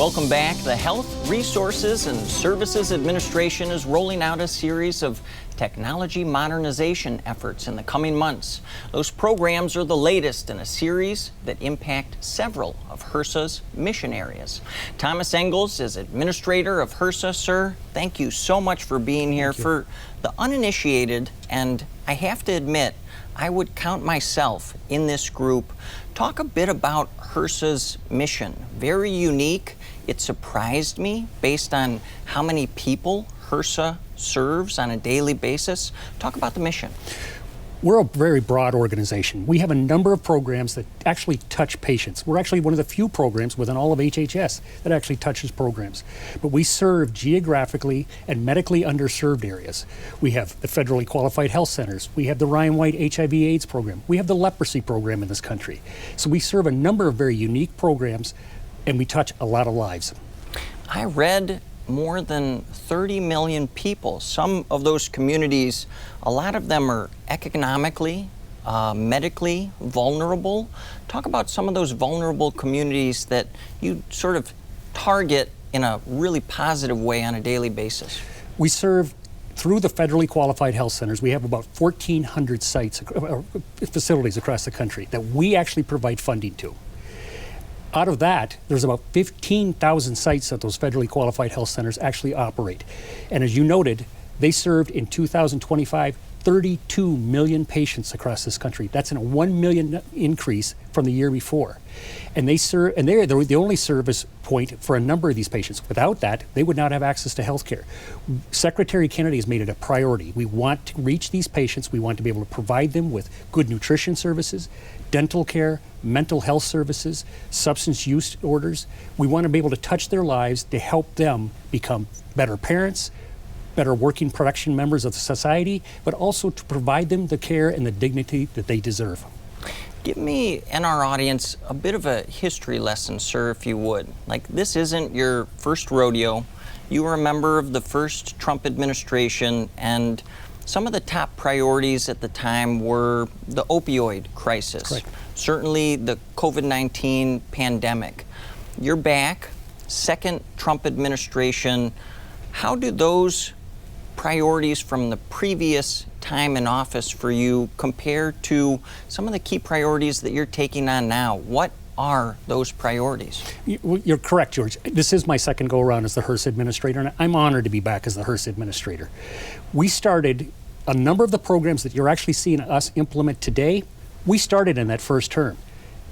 Welcome back. The Health Resources and Services Administration is rolling out a series of technology modernization efforts in the coming months. Those programs are the latest in a series that impact several of HRSA's mission areas. Tom Engels is Administrator of HRSA. Sir, thank you so much for being here. For the uninitiated, and I have to admit, I would count myself in this group. Talk a bit about HRSA's mission. Very unique. It surprised me based on how many people HRSA serves on a daily basis. Talk about the mission. We're a very broad organization. We have a number of programs that actually touch patients. We're actually one of the few programs within all of HHS that actually touches programs. But we serve geographically and medically underserved areas. We have the federally qualified health centers. We have the Ryan White HIV/AIDS program. We have the leprosy program in this country. So we serve a number of very unique programs, and we touch a lot of lives. I read more than 30 million people. Some of those communities, a lot of them are economically, medically vulnerable. Talk about some of those vulnerable communities that you sort of target in a really positive way on a daily basis. We serve through the federally qualified health centers. We have about 1,400 sites, facilities across the country that we actually provide funding to. Out of that, there's about 15,000 sites that those federally qualified health centers actually operate. And as you noted, they served in 2025 32 million patients across this country. That's a 1 million increase from the year before. And they're the only service point for a number of these patients. Without that, they would not have access to health care. Secretary Kennedy has made it a priority. We want to reach these patients. We want to be able to provide them with good nutrition services, dental care, mental health services, substance use orders. We want to be able to touch their lives to help them become better parents, better working production members of society, but also to provide them the care and the dignity that they deserve. Give me and our audience a bit of a history lesson, sir, if you would. Like, this isn't your first rodeo. You were a member of the first Trump administration, and some of the top priorities at the time were the opioid crisis. Correct. Certainly the COVID-19 pandemic. You're back, second Trump administration. How do those priorities from the previous time in office for you compare to some of the key priorities that you're taking on now? What are those priorities? You're correct, George. This is my second go around as the HRSA Administrator, and I'm honored to be back as the HRSA Administrator. We started a number of the programs that you're actually seeing us implement today. We started in that first term.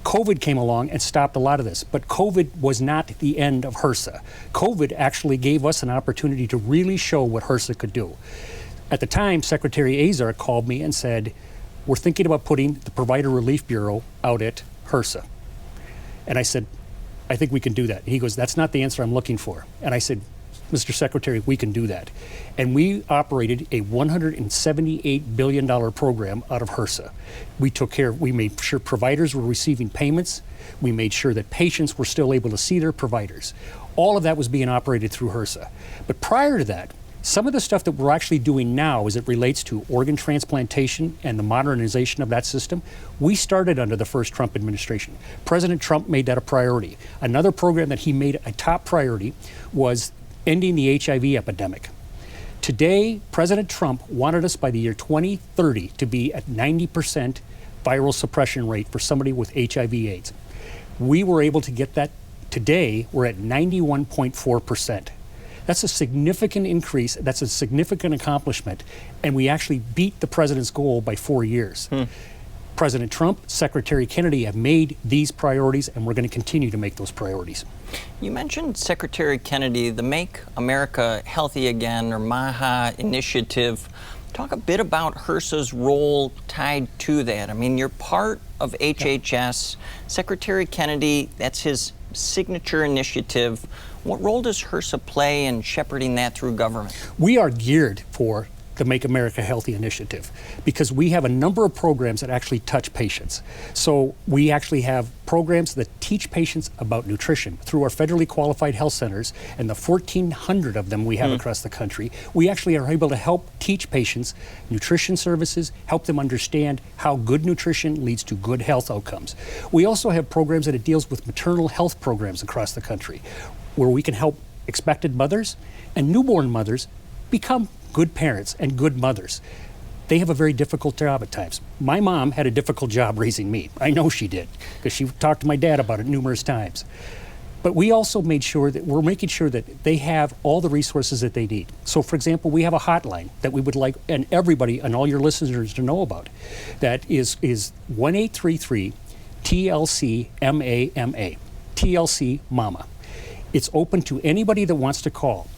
COVID came along and stopped a lot of this, but COVID was not the end of HRSA. COVID actually gave us an opportunity to really show what HRSA could do. At the time, Secretary Azar called me and said, we're thinking about putting the Provider Relief Bureau out at HRSA. And I said, I think we can do that. And he goes, that's not the answer I'm looking for. And I said, Mr. Secretary, we can do that. And we operated a $178 billion program out of HRSA. We made sure providers were receiving payments. We made sure that patients were still able to see their providers. All of that was being operated through HRSA. But prior to that, some of the stuff that we're actually doing now as it relates to organ transplantation and the modernization of that system, we started under the first Trump administration. President Trump made that a priority. Another program that he made a top priority was ending the HIV epidemic. Today, President Trump wanted us by the year 2030 to be at 90% viral suppression rate for somebody with HIV/AIDS. We were able to get that. Today, we're at 91.4%. That's a significant increase. That's a significant accomplishment. And we actually beat the president's goal by 4 years. President Trump, Secretary Kennedy have made these priorities, and we're going to continue to make those priorities. You mentioned Secretary Kennedy, the Make America Healthy Again, or MAHA initiative. Talk a bit about HRSA's role tied to that. I mean, you're part of HHS. Secretary Kennedy, that's his signature initiative. What role does HRSA play in shepherding that through government? We are geared for the Make America Healthy initiative because we have a number of programs that actually touch patients. So we actually have programs that teach patients about nutrition through our federally qualified health centers, and the 1,400 of them we have across the country. We actually are able to help teach patients nutrition services, help them understand how good nutrition leads to good health outcomes. We also have programs that it deals with maternal health programs across the country. where we can help expected mothers and newborn mothers become good parents and good mothers. They have a very difficult job at times. My mom had a difficult job raising me. I know she did, because she talked to my dad about it numerous times. But we also made sure that we're making sure that they have all the resources that they need. So, for example, we have a hotline that we would like, and everybody and all your listeners to know about, that is 1-833 TLC MAMA, TLC Mama. It's open to anybody that wants to call.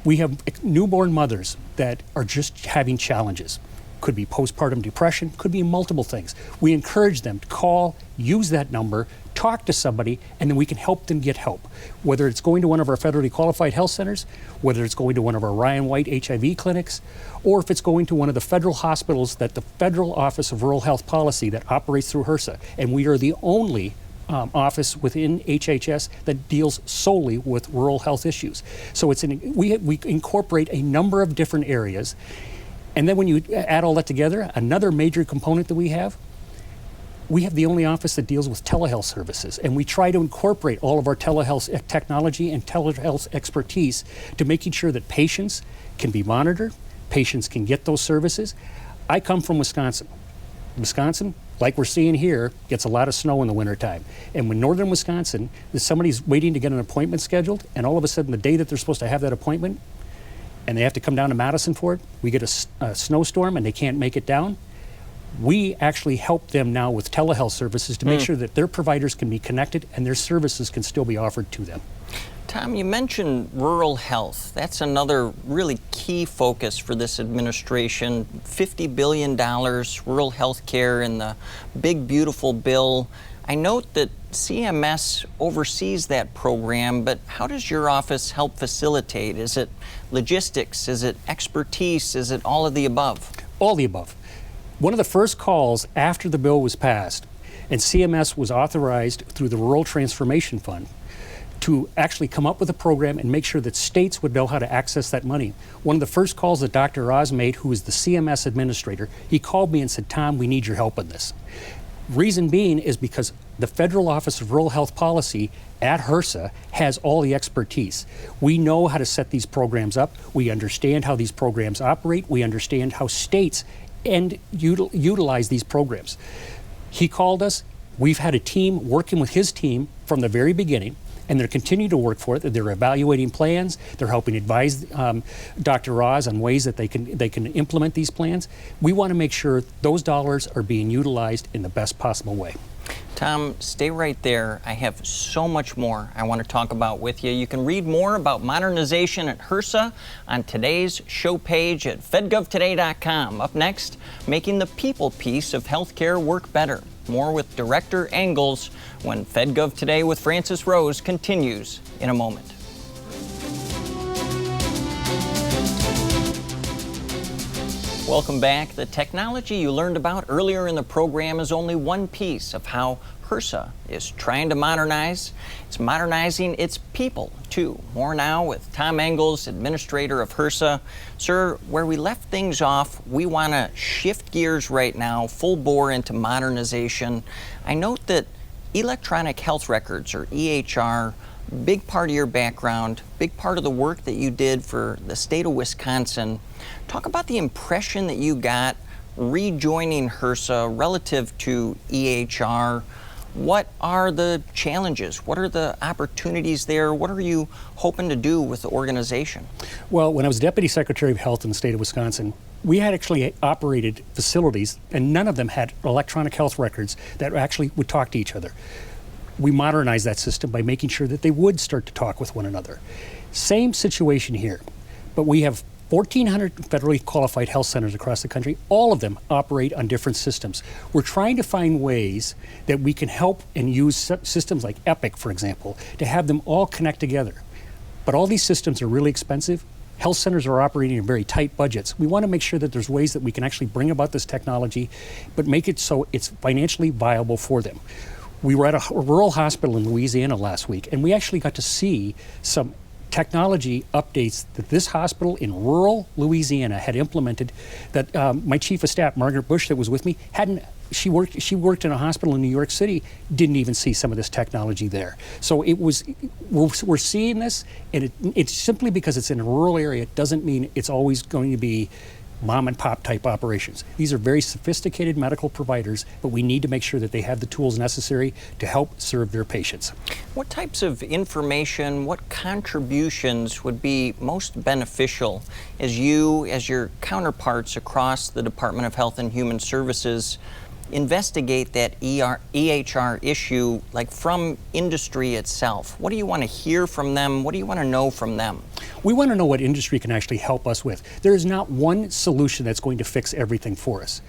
We have newborn mothers that are just having challenges. Could be postpartum depression, could be multiple things. We encourage them to call, use that number, talk to somebody, and then we can help them get help. Whether it's going to one of our federally qualified health centers, whether it's going to one of our Ryan White HIV clinics, or if it's going to one of the federal hospitals that the Federal Office of Rural Health Policy that operates through HRSA. And we are the only office within HHS that deals solely with rural health issues. So we incorporate a number of different areas. And then when you add all that together, another major component that we have the only office that deals with telehealth services. And we try to incorporate all of our telehealth technology and telehealth expertise to making sure that patients can be monitored, patients can get those services. I come from Wisconsin. Wisconsin, like we're seeing here, gets a lot of snow in the wintertime. And when northern Wisconsin, somebody's waiting to get an appointment scheduled, and all of a sudden the day that they're supposed to have that appointment, and they have to come down to Madison for it, we get a snowstorm and they can't make it down, we actually help them now with telehealth services to make sure that their providers can be connected and their services can still be offered to them. Tom, you mentioned rural health. That's another really key focus for this administration. $50 billion rural health care in the big, beautiful bill. I note that CMS oversees that program, but how does your office help facilitate? Is it logistics? Is it expertise? Is it all of the above? All the above. One of the first calls after the bill was passed, and CMS was authorized through the Rural Transformation Fund to actually come up with a program and make sure that states would know how to access that money. One of the first calls that Dr. Oz made, who is the CMS administrator, he called me and said, "Tom, we need your help in this." Reason being is because the Federal Office of Rural Health Policy at HRSA has all the expertise. We know how to set these programs up. We understand how these programs operate. We understand how states utilize these programs. He called us. We've had a team working with his team from the very beginning, and they're continuing to work for it. They're evaluating plans. They're helping advise Dr. Oz on ways that they can implement these plans. We want to make sure those dollars are being utilized in the best possible way. Tom, stay right there. I have so much more I want to talk about with you. You can read more about modernization at HRSA on today's show page at fedgovtoday.com. Up next, making the people piece of healthcare work better. More with Director Engels when FedGov Today with Francis Rose continues in a moment. Welcome back. The technology you learned about earlier in the program is only one piece of how HRSA is trying to modernize. It's modernizing its people, too. More now with Tom Engels, Administrator of HRSA. Sir, where we left things off, we want to shift gears right now, full bore into modernization. I note that electronic health records, or EHR, big part of your background, big part of the work that you did for the state of Wisconsin. Talk about the impression that you got rejoining HRSA relative to EHR. What are the challenges? What are the opportunities there? What are you hoping to do with the organization? Well, when I was Deputy Secretary of Health in the state of Wisconsin, we had actually operated facilities, and none of them had electronic health records that actually would talk to each other. We modernized that system by making sure that they would start to talk with one another. Same situation here, but we have 1,400 federally qualified health centers across the country. All of them operate on different systems. We're trying to find ways that we can help and use systems like Epic, for example, to have them all connect together. But all these systems are really expensive. Health centers are operating in very tight budgets. We want to make sure that there's ways that we can actually bring about this technology, but make it so it's financially viable for them. We were at a rural hospital in Louisiana last week, and we actually got to see some technology updates that this hospital in rural Louisiana had implemented that my chief of staff, Margaret Bush, that was with me, hadn't she worked in a hospital in New York City, didn't even see some of this technology there. So we're seeing this, and it's simply because it's in a rural area, it doesn't mean it's always going to be mom and pop type operations. These are very sophisticated medical providers, but we need to make sure that they have the tools necessary to help serve their patients. What types of information, what contributions would be most beneficial as your counterparts across the Department of Health and Human Services investigate that EHR issue, like from industry itself? What do you want to hear from them? What do you want to know from them? We want to know what industry can actually help us with. There is not one solution that's going to fix everything for us.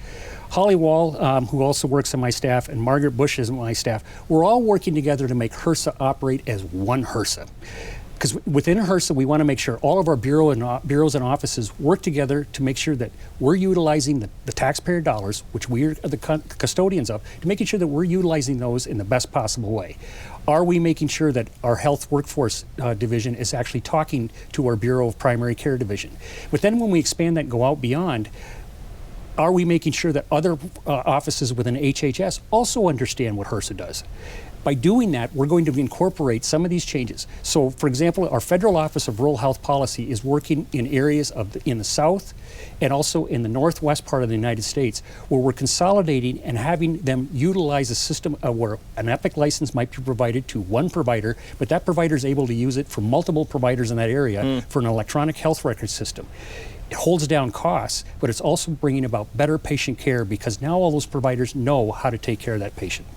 Holly Wall, who also works on my staff, and Margaret Bush is on my staff, we're all working together to make HRSA operate as one HRSA. Because within HRSA, we want to make sure all of our bureaus and offices work together to make sure that we're utilizing the taxpayer dollars, which we are the custodians of, to making sure that we're utilizing those in the best possible way. Are we making sure that our health workforce division is actually talking to our Bureau of Primary Care division? But then when we expand that and go out beyond, are we making sure that other offices within HHS also understand what HRSA does? By doing that, we're going to incorporate some of these changes. So, for example, our Federal Office of Rural Health Policy is working in areas in the South and also in the Northwest part of the United States, where we're consolidating and having them utilize a system where an Epic license might be provided to one provider, but that provider is able to use it for multiple providers in that area for an electronic health record system. It holds down costs, but it's also bringing about better patient care because now all those providers know how to take care of that patient.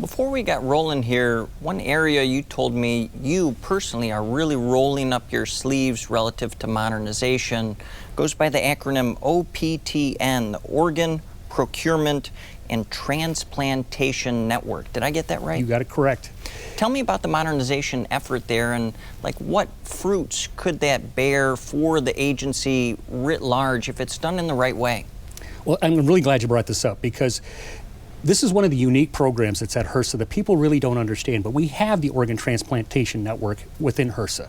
Before we got rolling here, one area you told me you personally are really rolling up your sleeves relative to modernization goes by the acronym OPTN, the Organ, Procurement, and Transplantation Network. Did I get that right? You got it correct. Tell me about the modernization effort there and what fruits could that bear for the agency writ large if it's done in the right way? Well, I'm really glad you brought this up because this is one of the unique programs that's at HRSA that people really don't understand, but we have the Organ Transplantation Network within HRSA.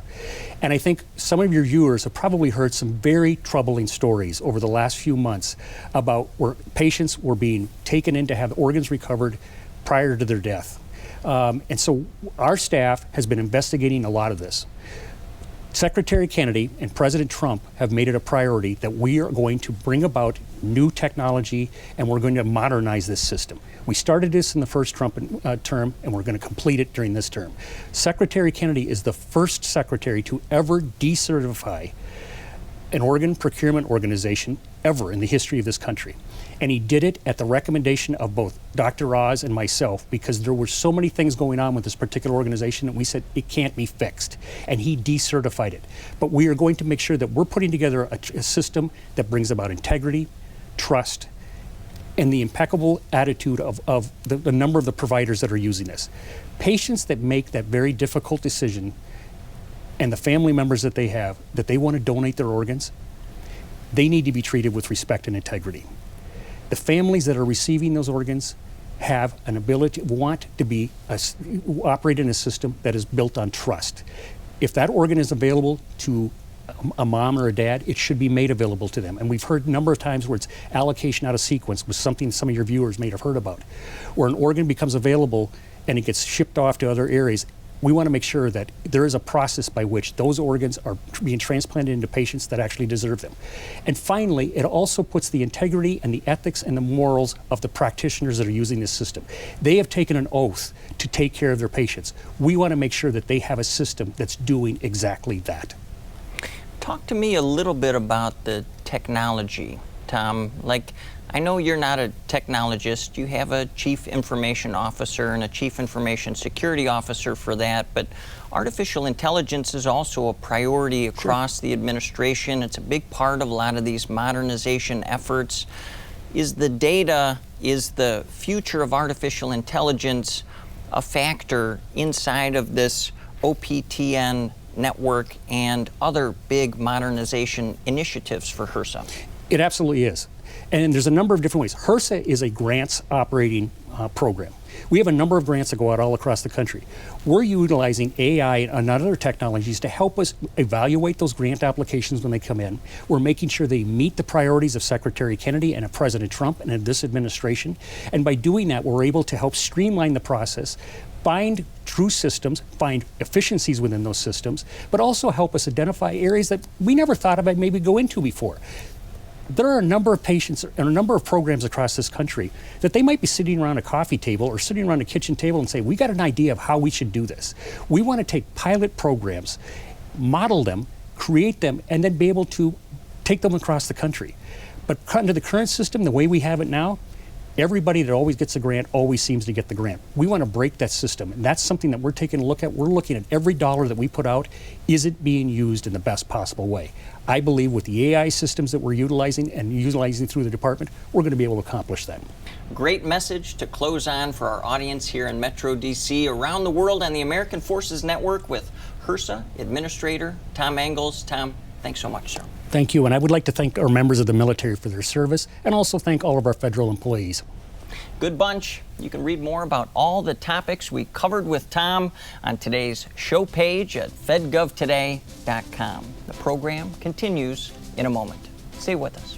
And I think some of your viewers have probably heard some very troubling stories over the last few months about where patients were being taken in to have organs recovered prior to their death. And so our staff has been investigating a lot of this. Secretary Kennedy and President Trump have made it a priority that we are going to bring about new technology and we're going to modernize this system. We started this in the first Trump term and we're going to complete it during this term. Secretary Kennedy is the first secretary to ever decertify an organ procurement organization ever in the history of this country. And he did it at the recommendation of both Dr. Oz and myself because there were so many things going on with this particular organization that we said it can't be fixed. And he decertified it. But we are going to make sure that we're putting together a system that brings about integrity, trust, and the impeccable attitude of the number of the providers that are using this. Patients that make that very difficult decision and the family members that they have, that they want to donate their organs, they need to be treated with respect and integrity. The families that are receiving those organs have an ability, want to be operate in a system that is built on trust. If that organ is available to a mom or a dad, it should be made available to them. And we've heard a number of times where it's allocation out of sequence, was something some of your viewers may have heard about, where an organ becomes available and it gets shipped off to other areas. We want to make sure that there is a process by which those organs are being transplanted into patients that actually deserve them. And finally, it also puts the integrity and the ethics and the morals of the practitioners that are using this system. They have taken an oath to take care of their patients. We want to make sure that they have a system that's doing exactly that. Talk to me a little bit about the technology, Tom. I know you're not a technologist. You have a chief information officer and a chief information security officer for that, but artificial intelligence is also a priority across the administration. It's a big part of a lot of these modernization efforts. Is the future of artificial intelligence a factor inside of this OPTN network and other big modernization initiatives for HRSA? It absolutely is. And there's a number of different ways. HRSA is a grants operating program. We have a number of grants that go out all across the country. We're utilizing AI and other technologies to help us evaluate those grant applications when they come in. We're making sure they meet the priorities of Secretary Kennedy and of President Trump and of this administration. And by doing that, we're able to help streamline the process, find true systems, find efficiencies within those systems, but also help us identify areas that we never thought about maybe go into before. There are a number of patients and a number of programs across this country that they might be sitting around a coffee table or sitting around a kitchen table and say, we got an idea of how we should do this. We want to take pilot programs, model them, create them, and then be able to take them across the country. But under the current system, the way we have it now, everybody that always gets a grant always seems to get the grant. We want to break that system, and that's something that we're taking a look at. We're looking at every dollar that we put out, is it being used in the best possible way? I believe with the AI systems that we're utilizing and utilizing through the department, we're going to be able to accomplish that. Great message to close on for our audience here in Metro DC, around the world, and the American Forces Network with HRSA Administrator Tom Engels. Tom, thanks so much, sir. Thank you, and I would like to thank our members of the military for their service and also thank all of our federal employees. Good bunch. You can read more about all the topics we covered with Tom on today's show page at fedgovtoday.com. The program continues in a moment. Stay with us.